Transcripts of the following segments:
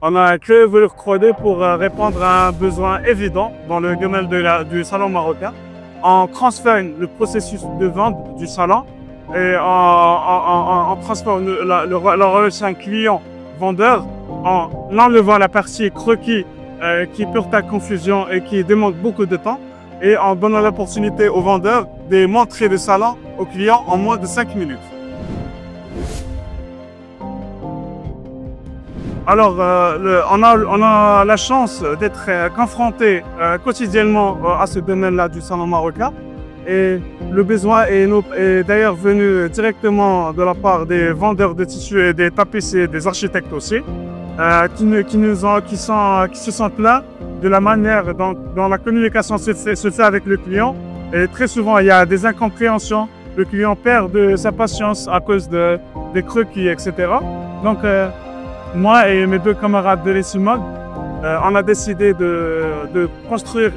On a créé Velours 3D pour répondre à un besoin évident dans le domaine du salon marocain. On transfère le processus de vente du salon et on transfère la relation client-vendeur en enlevant la partie croquis qui porte à confusion et qui demande beaucoup de temps et en donnant l'opportunité aux vendeurs de montrer le salon aux clients en moins de 5 minutes. Alors, on a la chance d'être confronté quotidiennement à ce domaine-là du salon marocain. Et le besoin est d'ailleurs venu directement de la part des vendeurs de tissus et des tapissiers et des architectes aussi, qui se sentent là de la manière dont la communication se fait avec le client. Et très souvent, il y a des incompréhensions. Le client perd de sa patience à cause des croquis, etc. Donc, moi et mes deux camarades de l'ESIMAG, on a décidé de construire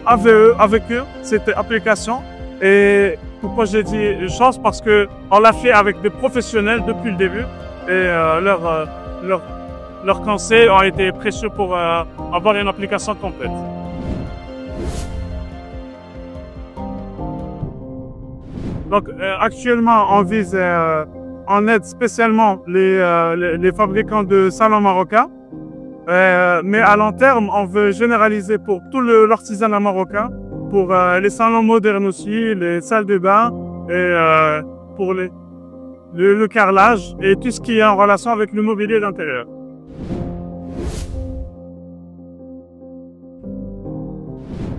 avec eux cette application. Et pourquoi j'ai dit chance? Parce qu'on l'a fait avec des professionnels depuis le début et leurs conseils ont été précieux pour avoir une application complète. Donc actuellement, on aide spécialement les fabricants de salons marocains, mais à long terme, on veut généraliser pour tout l'artisanat marocain, pour les salons modernes aussi, les salles de bain, et pour le carrelage et tout ce qui est en relation avec le mobilier d'intérieur.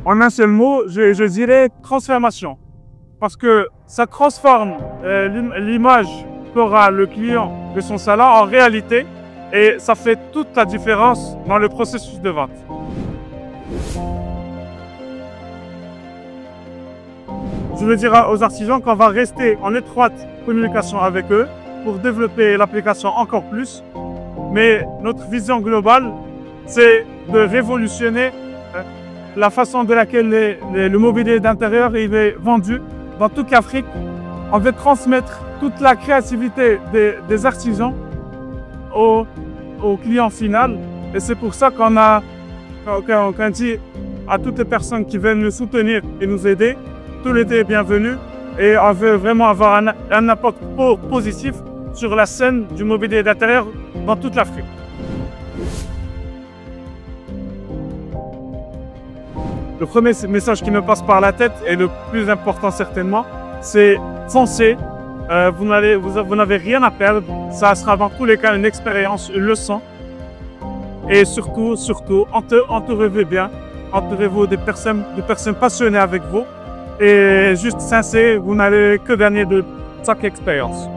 En un seul mot, je dirais transformation. Parce que ça transforme l'image qu'aura le client de son salon en réalité et ça fait toute la différence dans le processus de vente. Je veux dire aux artisans qu'on va rester en étroite communication avec eux pour développer l'application encore plus. Mais notre vision globale, c'est de révolutionner la façon de laquelle le mobilier d'intérieur est vendu dans toute l'Afrique. On veut transmettre toute la créativité des artisans au client final. Et c'est pour ça qu'on dit à toutes les personnes qui veulent nous soutenir et nous aider, tout l'été est bienvenu. Et on veut vraiment avoir un impact positif sur la scène du mobilier d'intérieur dans toute l'Afrique. Le premier message qui me passe par la tête, et le plus important certainement, c'est foncez. Vous n'avez rien à perdre. Ça sera dans tous les cas une expérience, une leçon. Et surtout, entourez-vous bien. Entourez-vous de personnes passionnées avec vous. Et juste sincères, vous n'allez que gagner de chaque expérience.